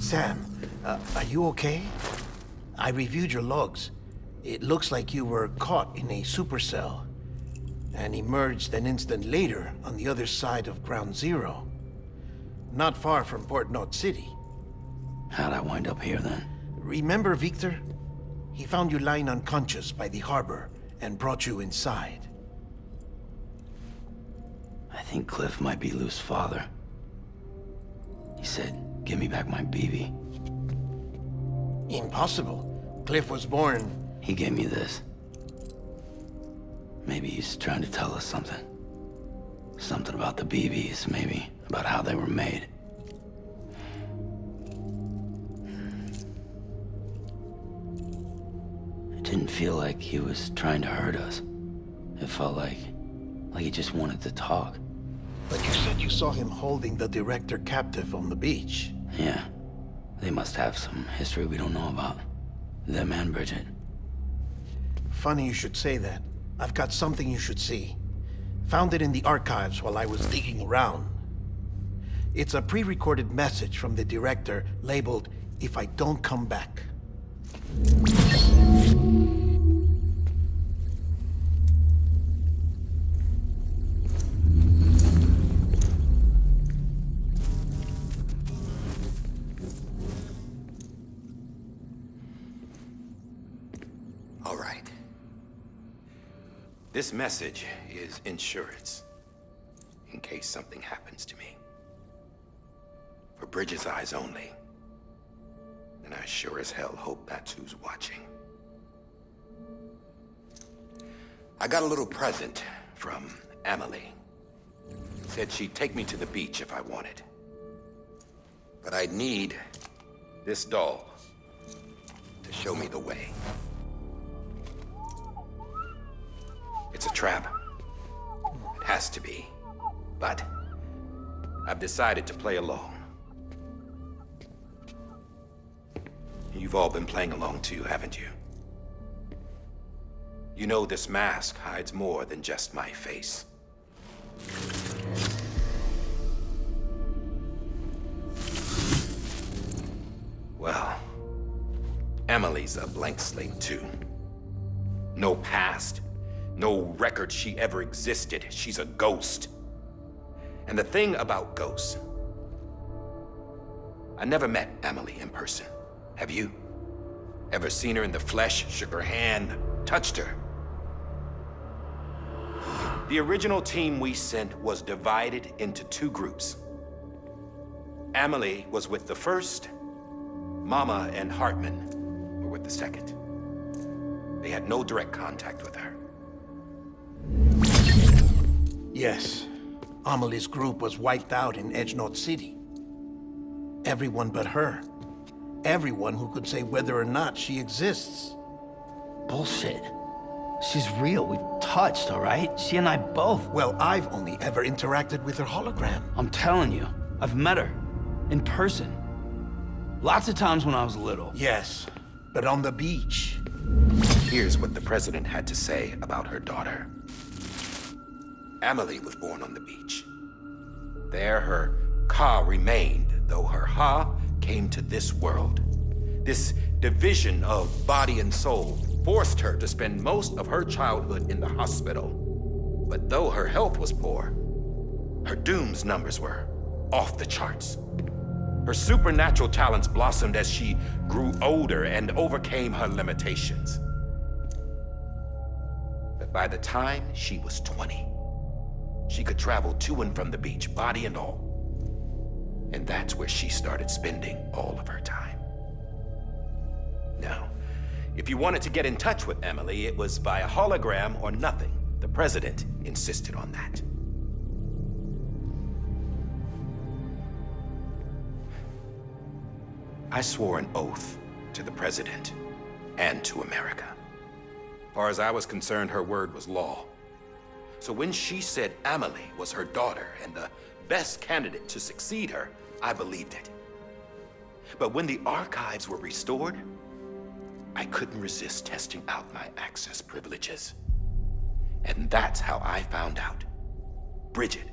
Sam, are you okay? I reviewed your logs. It looks like you were caught in a supercell and emerged an instant later on the other side of Ground Zero. Not far from Port Knot City. How'd I wind up here then? Remember Victor? He found you lying unconscious by the harbor and brought you inside. I think Cliff might be Lou's father. He said, give me back my BB. Impossible. Cliff was born... He gave me this. Maybe he's trying to tell us something. Something about the BBs, maybe. About how they were made. It didn't feel like he was trying to hurt us. It felt like he just wanted to talk. But you said you saw him holding the director captive on the beach. Yeah. They must have some history we don't know about. Them and Bridget. Funny you should say that. I've got something you should see. Found it in the archives while I was digging around. It's a pre-recorded message from the director labeled, "If I don't come back." All right. This message is insurance, in case something happens to me. For Bridget's eyes only. And I sure as hell hope that's who's watching. I got a little present from Emily. Said she'd take me to the beach if I wanted. But I'd need this doll to show me the way. It's a trap. It has to be. But I've decided to play along. You've all been playing along too, haven't you? You know this mask hides more than just my face. Well, Emily's a blank slate too. No past. No record she ever existed. She's a ghost. And the thing about ghosts, I never met Emily in person. Have you? Ever seen her in the flesh, shook her hand, touched her? The original team we sent was divided into two groups. Emily was with the first. Mama and Hartman were with the second. They had no direct contact with her. Yes. Amelie's group was wiped out in Edge Knot City. Everyone but her. Everyone who could say whether or not she exists. Bullshit. She's real. We've touched, all right? She and I both. Well, I've only ever interacted with her hologram. I'm telling you, I've met her. In person. Lots of times when I was little. Yes, but on the beach. Here's what the president had to say about her daughter. Emily was born on the beach. There her Ka remained, though her Ha came to this world. This division of body and soul forced her to spend most of her childhood in the hospital. But though her health was poor, her Doom's numbers were off the charts. Her supernatural talents blossomed as she grew older and overcame her limitations. But by the time she was 20, she could travel to and from the beach, body and all. And that's where she started spending all of her time. Now, if you wanted to get in touch with Emily, it was via hologram or nothing. The president insisted on that. I swore an oath to the president and to America. As far as I was concerned, her word was law. So when she said Emily was her daughter and the best candidate to succeed her, I believed it. But when the archives were restored, I couldn't resist testing out my access privileges. And that's how I found out Bridget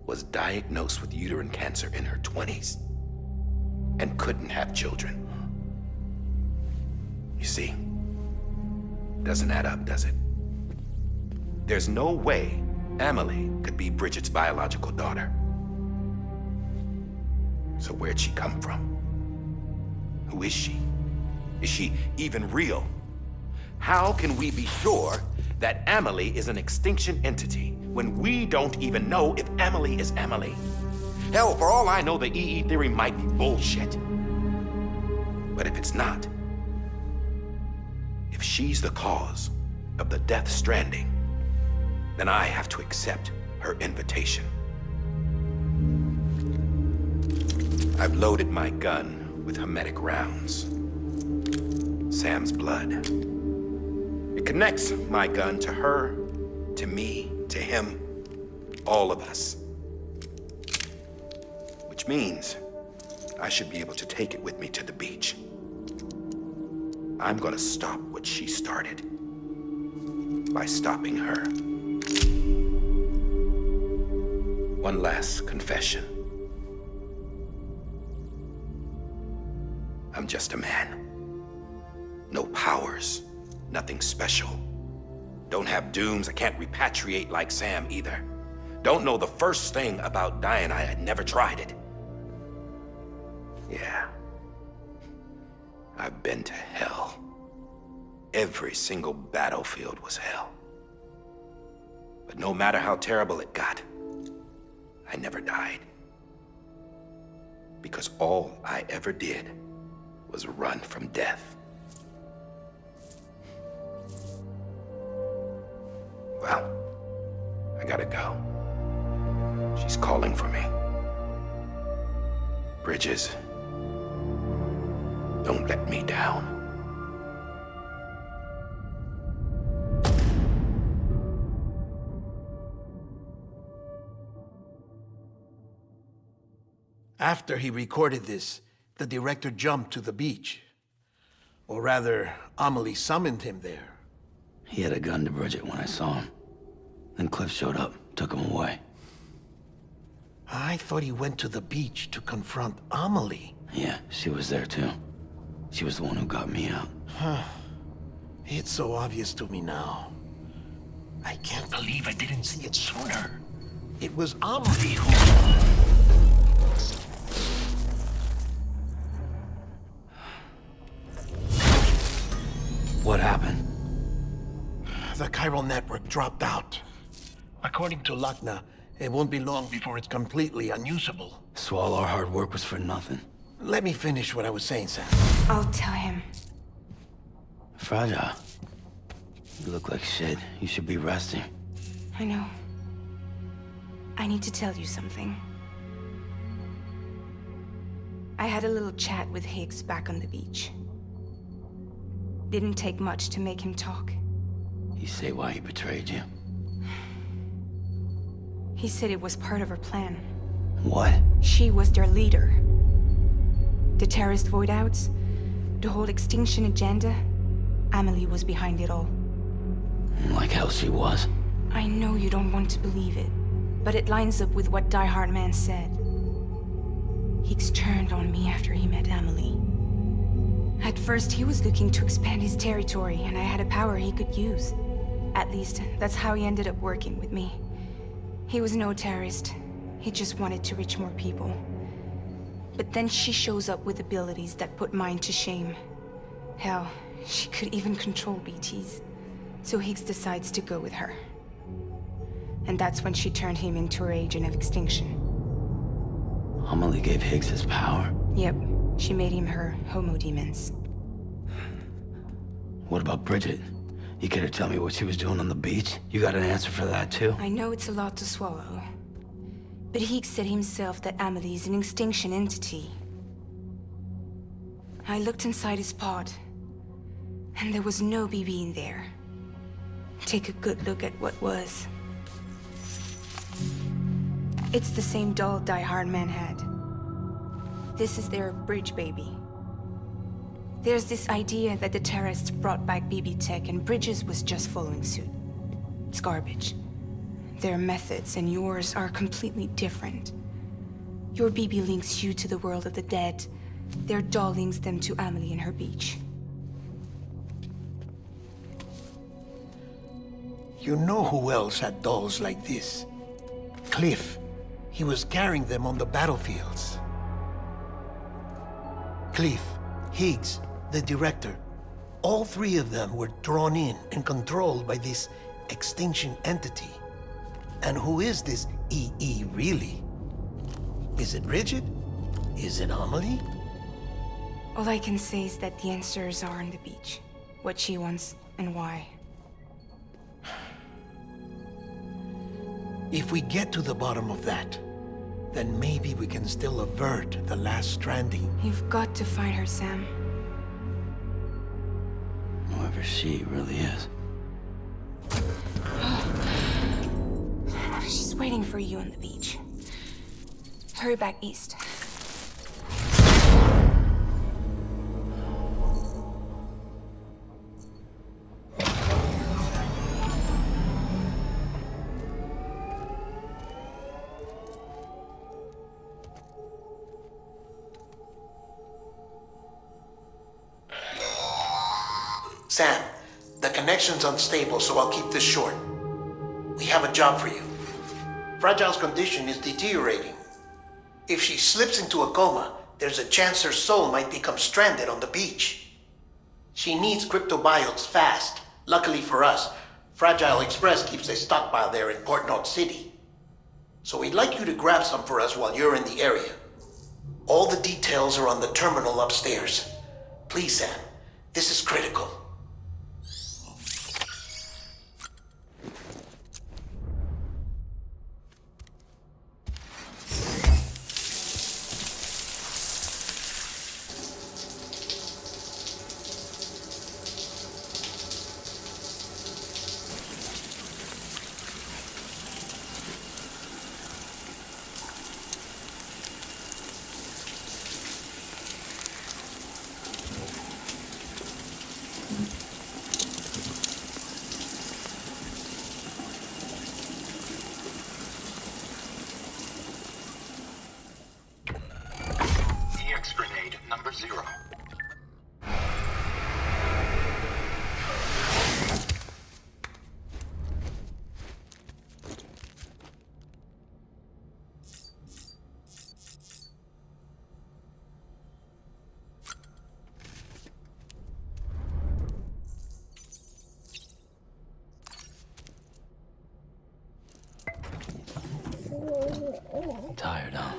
was diagnosed with uterine cancer in her 20s. and couldn't have children. You see, doesn't add up, does it? There's no way Amelie could be Bridget's biological daughter. So where'd she come from? Who is she? Is she even real? How can we be sure that Amelie is an extinction entity when we don't even know if Amelie is Amelie? Hell, for all I know, the EE theory might be bullshit. But if it's not, if she's the cause of the Death Stranding, then I have to accept her invitation. I've loaded my gun with hermetic rounds. Sam's blood. It connects my gun to her, to me, to him, all of us. Which means I should be able to take it with me to the beach. I'm gonna stop what she started by stopping her. One last confession. I'm just a man. No powers, nothing special. Don't have dooms, I can't repatriate like Sam either. Don't know the first thing about dying, I had never tried it. Yeah. I've been to hell. Every single battlefield was hell. But no matter how terrible it got, I never died. Because all I ever did was run from death. Well, I gotta go. She's calling for me. Bridges, don't let me down. After he recorded this, the director jumped to the beach. Or rather, Amelie summoned him there. He had a gun to Bridget when I saw him. Then Cliff showed up, took him away. I thought he went to the beach to confront Amelie. Yeah, she was there too. She was the one who got me out. It's so obvious to me now. I can't believe I didn't see it sooner. It was Amelie who... What happened? The chiral network dropped out. According to Lakna, it won't be long before it's completely unusable. So all our hard work was for nothing. Let me finish what I was saying, Sam. I'll tell him. Fragile. You look like shit. You should be resting. I know. I need to tell you something. I had a little chat with Higgs back on the beach. Didn't take much to make him talk. You say why he betrayed you? He said it was part of her plan. What? She was their leader. The terrorist voidouts, the whole extinction agenda, Amelie was behind it all. Like hell she was. I know you don't want to believe it, but it lines up with what Die Hard Man said. Higgs turned on me after he met Amelie. At first, he was looking to expand his territory, and I had a power he could use. At least, that's how he ended up working with me. He was no terrorist. He just wanted to reach more people. But then she shows up with abilities that put mine to shame. Hell, she could even control BTs. So Higgs decides to go with her. And that's when she turned him into her agent of extinction. Amelie gave Higgs his power? Yep, she made him her homo demons. What about Bridget? You care to tell me what she was doing on the beach? You got an answer for that too? I know it's a lot to swallow. But Higgs said himself that Amelie is an extinction entity. I looked inside his pod, and there was no BB in there. Take a good look at what was. It's the same doll Die Hard Man had. This is their bridge baby. There's this idea that the terrorists brought back BB tech and Bridges was just following suit. It's garbage. Their methods and yours are completely different. Your BB links you to the world of the dead, Their doll links them to Amelie and her beach. You know who else had dolls like this? Cliff. He was carrying them on the battlefields. Cliff, Higgs, the director. All three of them were drawn in and controlled by this extinction entity. And who is this EE really? Is it Bridget? Is it Amelie? All I can say is that the answers are on the beach. What she wants and why. If we get to the bottom of that, then maybe we can still avert the last stranding. You've got to find her, Sam. Whoever she really is. She's waiting for you on the beach. Hurry back east. Sam, the connection's unstable, so I'll keep this short. We have a job for you. Fragile's condition is deteriorating. If she slips into a coma, there's a chance her soul might become stranded on the beach. She needs cryptobiotes fast. Luckily for us, Fragile Express keeps a stockpile there in Port North City. So we'd like you to grab some for us while you're in the area. All the details are on the terminal upstairs. Please, Sam, this is critical. Grenade number 0. Tired, huh?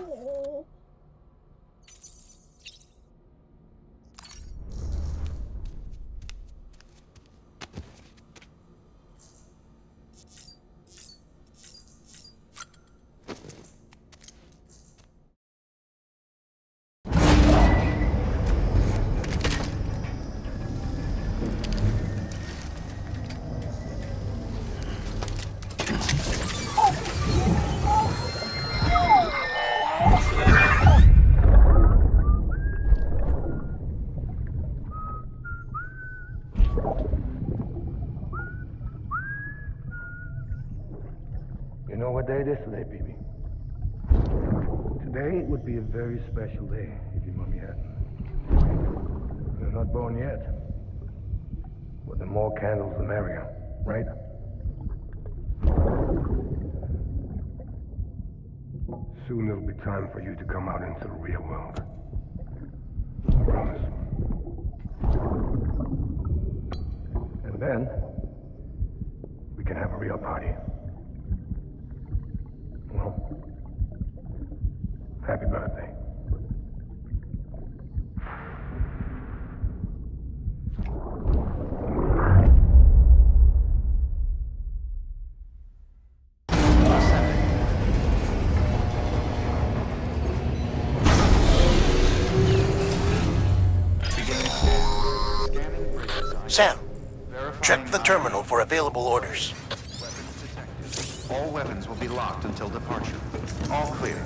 You know what day it is today, BB? Today would be a very special day if your mommy hadn't. You're not born yet. But the more candles, the merrier, right? Soon it'll be time for you to come out into the real world. I promise. And then, we can have a real party. Well, happy birthday. Sam, check the terminal for available orders. All weapons will be locked until departure. All clear.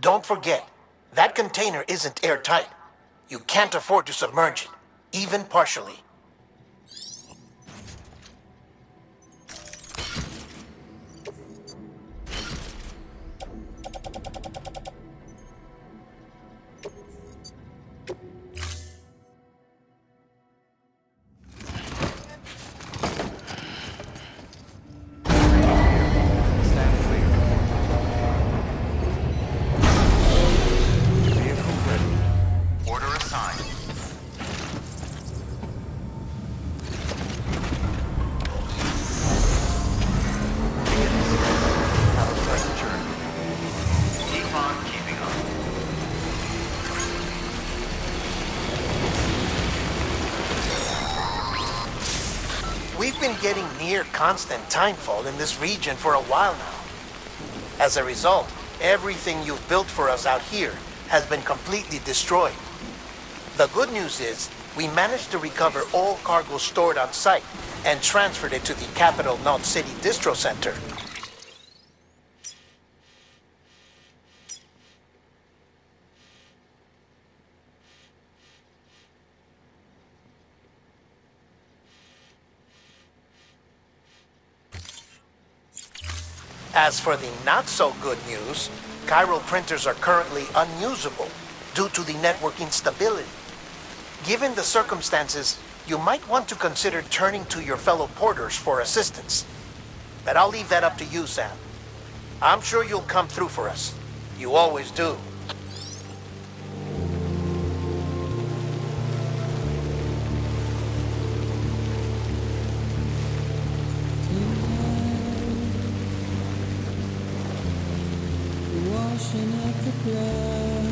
Don't forget, that container isn't airtight. You can't afford to submerge it, even partially. Stand clear. Vehicle ready. Order assigned. Have a pleasant journey. Keep on keeping on. We've been getting near constant timefall in this region for a while now. As a result, everything you've built for us out here has been completely destroyed. The good news is, we managed to recover all cargo stored on site and transferred it to the Capital Knot City Distro Center. As for the not-so-good news, chiral printers are currently unusable due to the network instability. Given the circumstances, you might want to consider turning to your fellow porters for assistance. But I'll leave that up to you, Sam. I'm sure you'll come through for us. You always do. Washing up the blood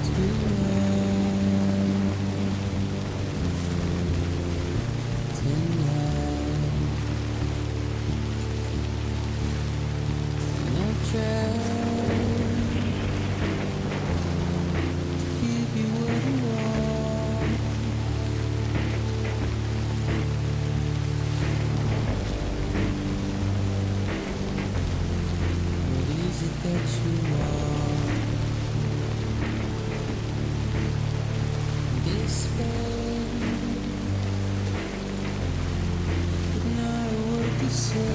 tonight. And I've tried to give you what you want. What is it that you want? Despair, but not a word to say.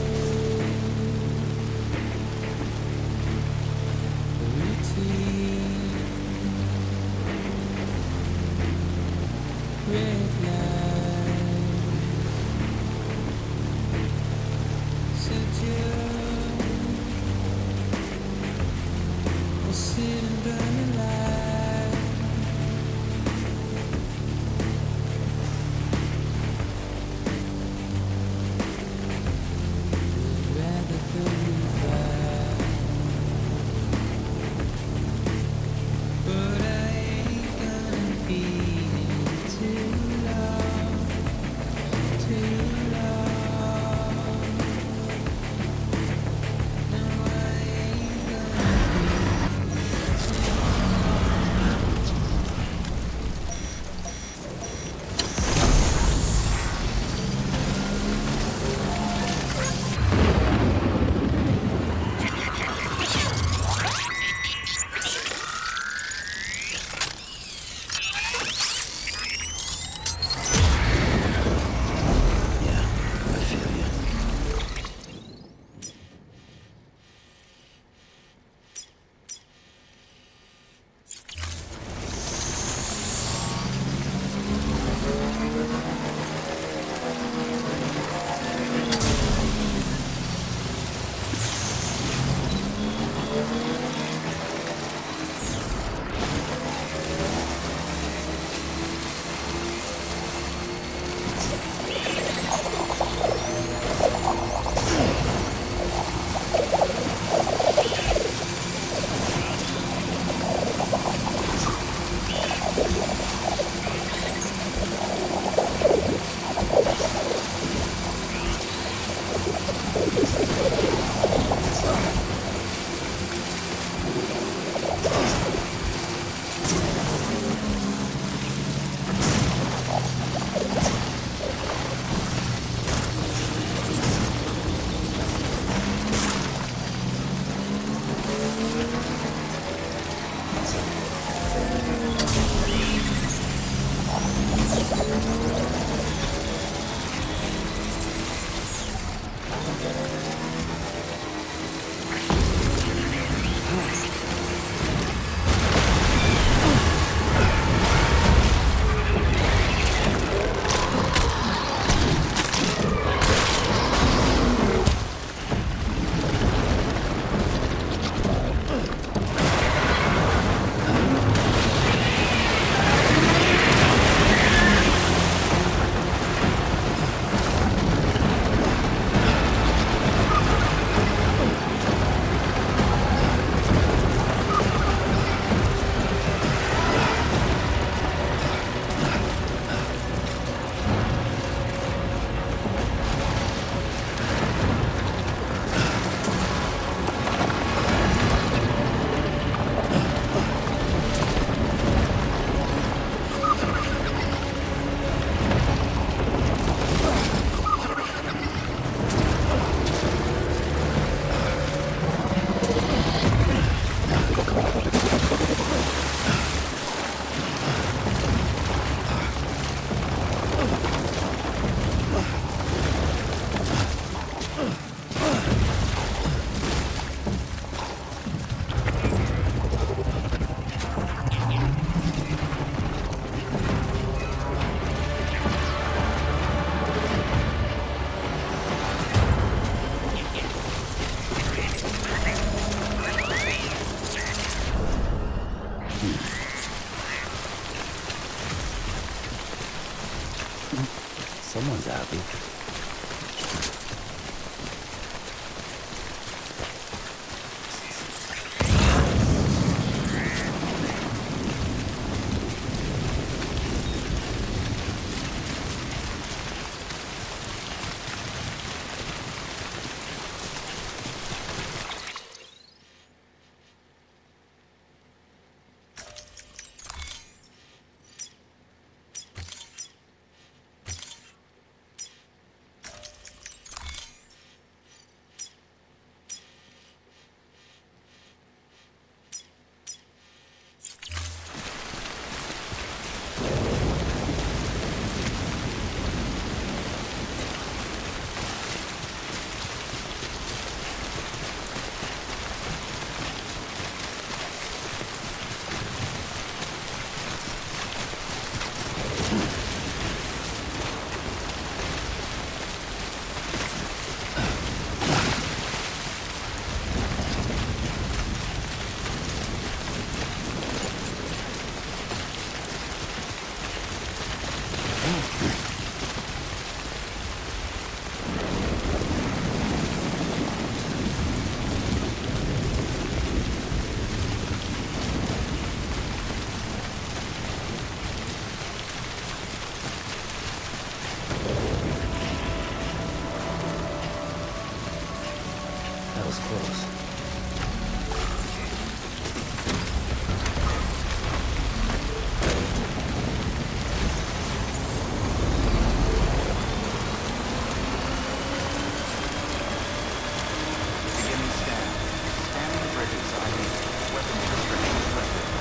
Routine, red light, I'll sit and burn the light. Would rather believe that, but I ain't gonna be too long. Someone's happy. That was close. Beginning scan. Scanning the bridges ID. Weapons restrictions lifted.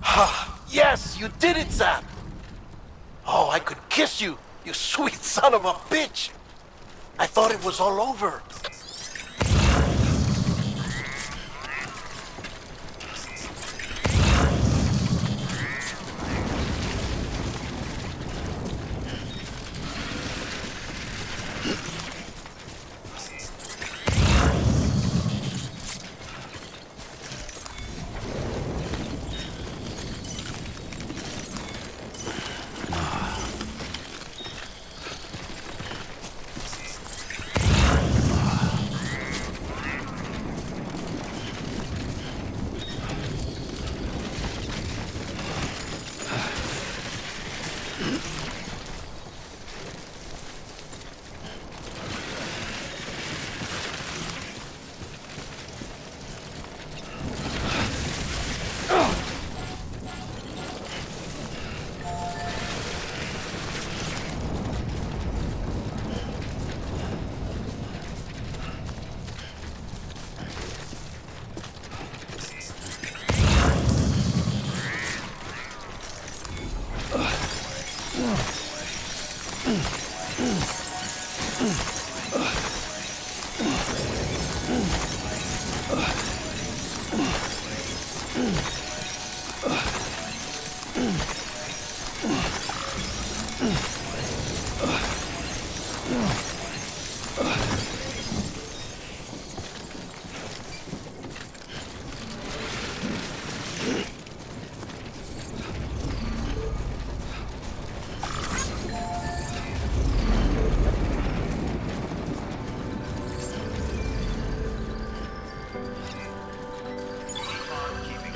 Ha! Yes, you did it, Zap! Oh, I could kiss you, you sweet son of a bitch! I thought it was all over.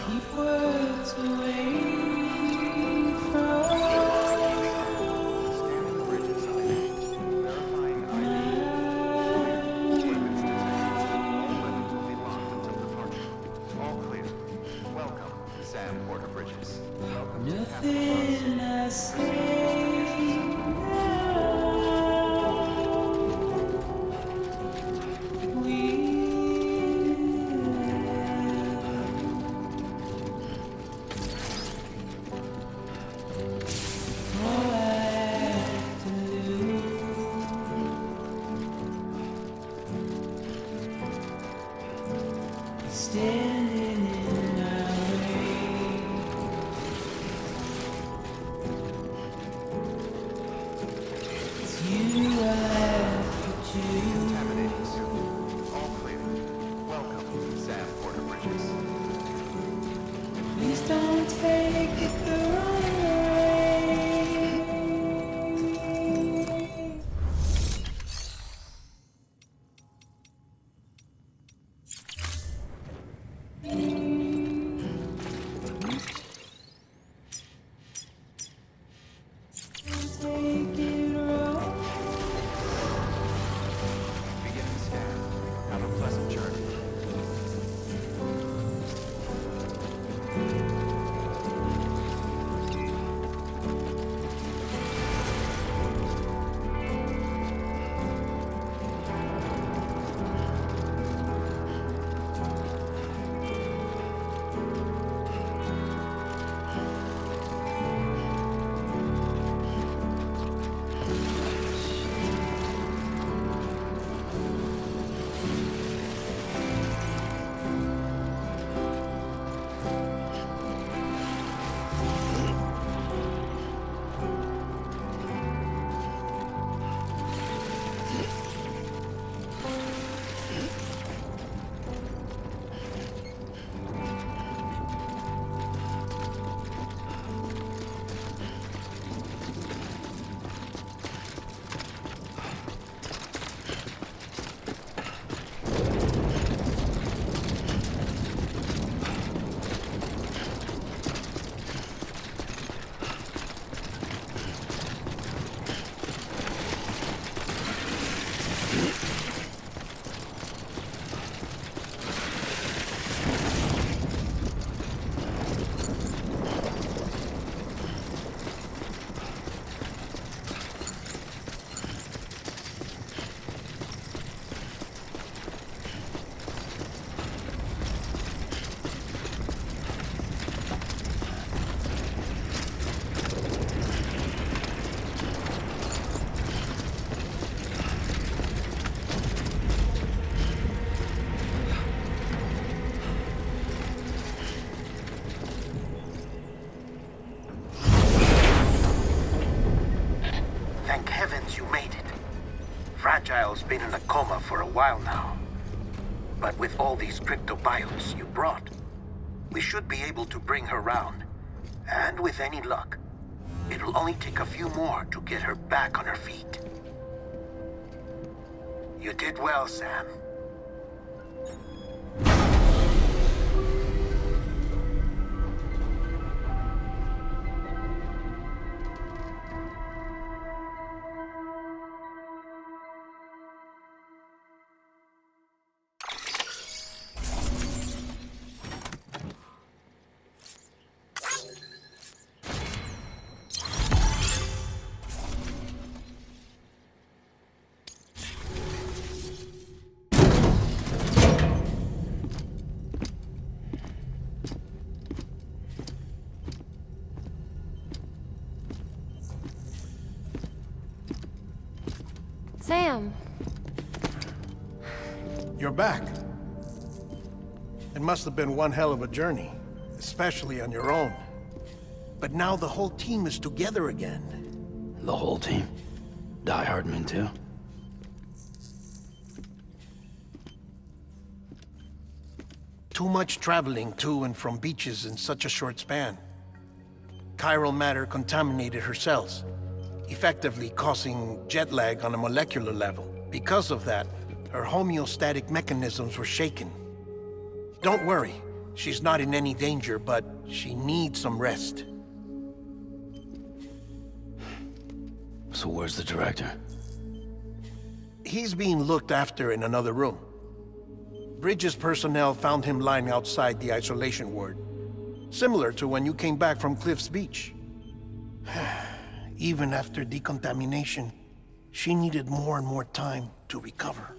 Keep words away from Scanning bridges ID. Verifying ID. Weapons detected. All weapons will be locked until departure. All clear. Welcome, Sam Porter Bridges. Welcome to nothing I say. Standing in our way. It's you I have to choose. Contaminating suit. All clear. Welcome, Sam Porter Bridges. Please don't take it the wrong way. for a while now. But with all these cryptobiotes you brought, we should be able to bring her round. And with any luck, it'll only take a few more to get her back on her feet. You did well, Sam. Sam! You're back. It must have been one hell of a journey, especially on your own. But now the whole team is together again. The whole team? Die Hardman too? Too much traveling to and from beaches in such a short span. Chiral matter contaminated her cells, effectively causing jet lag on a molecular level. Because of that, her homeostatic mechanisms were shaken. Don't worry, she's not in any danger, but she needs some rest. So where's the director? He's being looked after in another room. Bridges personnel found him lying outside the isolation ward, similar to when you came back from Cliff's Beach. Even after decontamination, she needed more and more time to recover.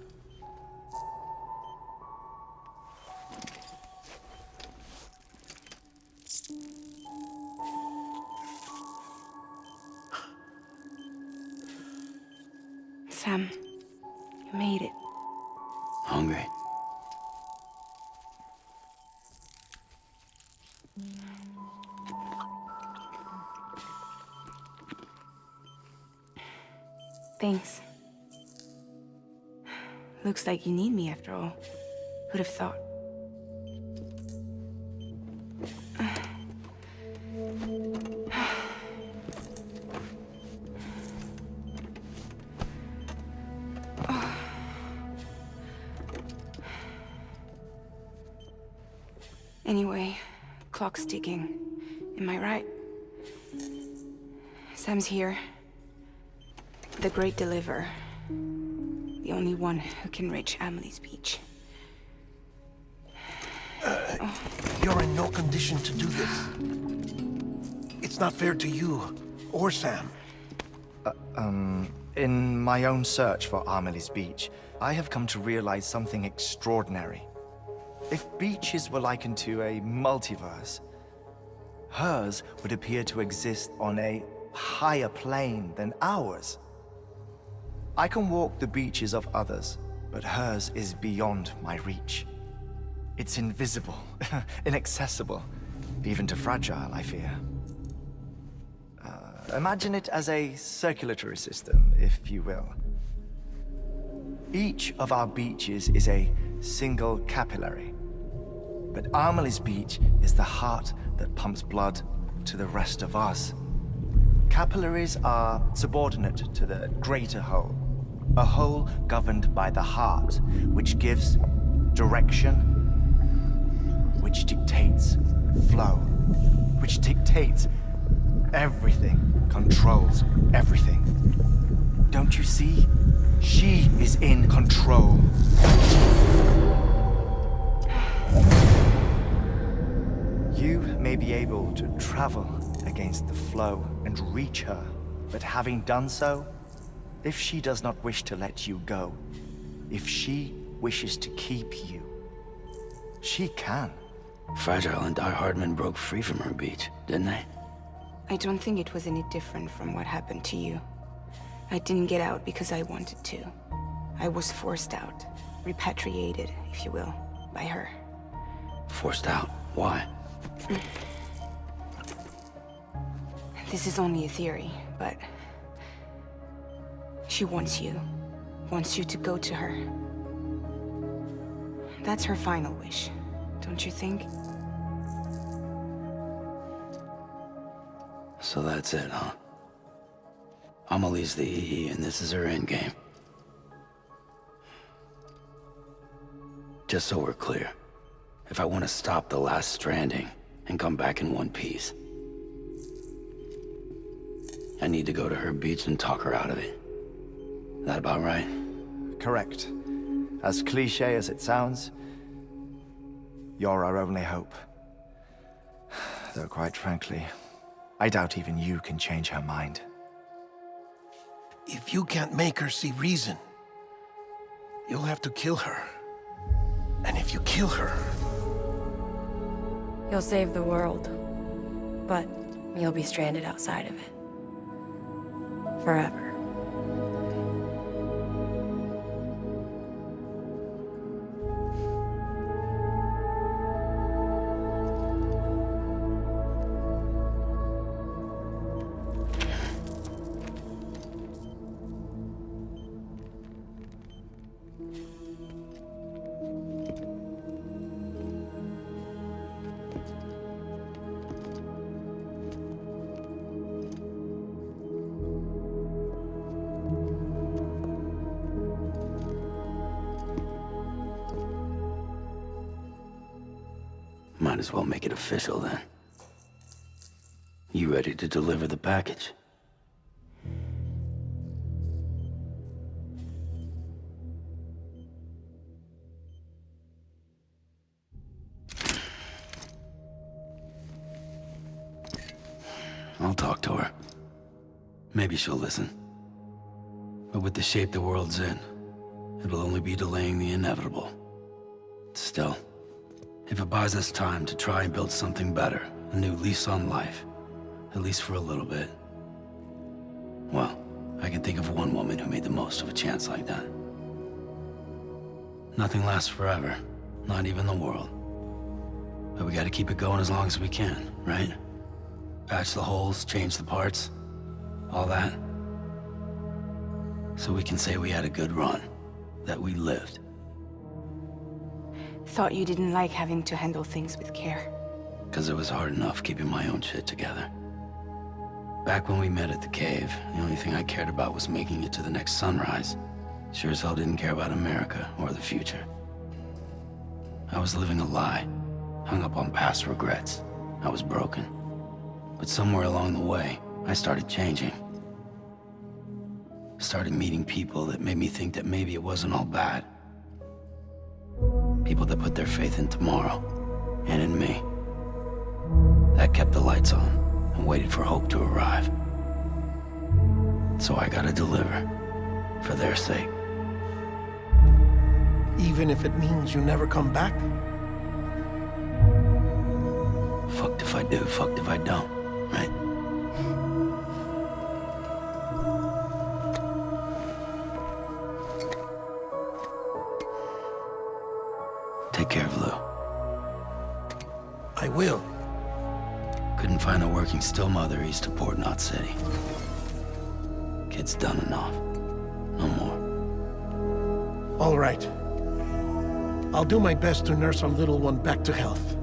Sam, you made it. Hungry? Thanks. Looks like you need me after all. Who'd have thought? Anyway, clock's ticking. Am I right? Sam's here. The Great Deliverer. The only one who can reach Amelie's Beach. You're in no condition to do this. It's not fair to you or Sam. In my own search for Amelie's Beach, I have come to realize something extraordinary. If beaches were likened to a multiverse, hers would appear to exist on a higher plane than ours. I can walk the beaches of others, but hers is beyond my reach. It's invisible, inaccessible, even to fragile, I fear. Imagine it as a circulatory system, if you will. Each of our beaches is a single capillary. But Amelie's Beach is the heart that pumps blood to the rest of us. Capillaries are subordinate to the greater whole, a whole governed by the heart, which gives direction, which dictates flow, which dictates everything, controls everything. Don't you see? She is in control. You may be able to travel against the flow and reach her, but having done so, if she does not wish to let you go, if she wishes to keep you, she can. Fragile and Die Hardman broke free from her beach, didn't they? I don't think it was any different from what happened to you. I didn't get out because I wanted to. I was forced out, repatriated, if you will, by her. Forced out? Why? This is only a theory, but she wants you to go to her, That's her final wish, don't you think? So that's it, huh? Amelie's the EE, and this is her endgame. Just so we're clear, if I want to stop the last Stranding and come back in one piece, I need to go to her beach and talk her out of it. That about right? Correct. As cliche as it sounds, you're our only hope. Though quite frankly, I doubt even you can change her mind. If you can't make her see reason, you'll have to kill her. And if you kill her... You'll save the world, but you'll be stranded outside of it. Forever. Might as well make it official then. You ready to deliver the package? I'll talk to her. Maybe she'll listen. But with the shape the world's in, it'll only be delaying the inevitable. Still, if it buys us time to try and build something better, a new lease on life, at least for a little bit, well, I can think of one woman who made the most of a chance like that. Nothing lasts forever, not even the world. But we gotta keep it going as long as we can, right? Patch the holes, change the parts, all that. So we can say we had a good run, that we lived. Thought you didn't like having to handle things with care. 'Cause it was hard enough keeping my own shit together. Back when we met at the cave, the only thing I cared about was making it to the next sunrise. Sure as hell didn't care about America or the future. I was living a lie, hung up on past regrets. I was broken. But somewhere along the way, I started changing. Started meeting people that made me think that maybe it wasn't all bad. People that put their faith in tomorrow, and in me. That kept the lights on, and waited for hope to arrive. So I gotta deliver, for their sake. Even if it means you never come back? Fucked if I do, fucked if I don't, right? Take care of Lou. I will. Couldn't find a working still mother east of Port Knot City. Kid's done enough. No more. All right. I'll do my best to nurse our little one back to health.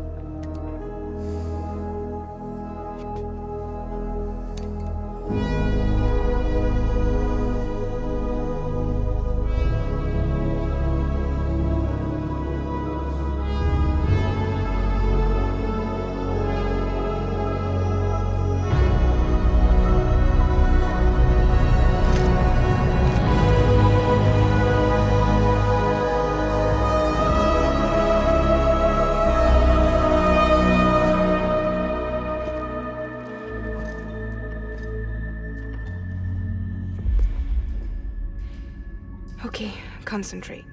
Okay, concentrate.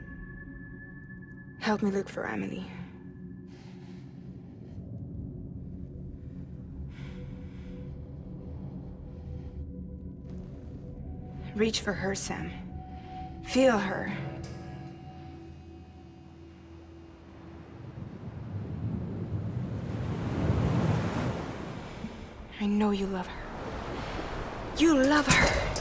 Help me look for Emily. Reach for her, Sam. Feel her. I know you love her. You love her!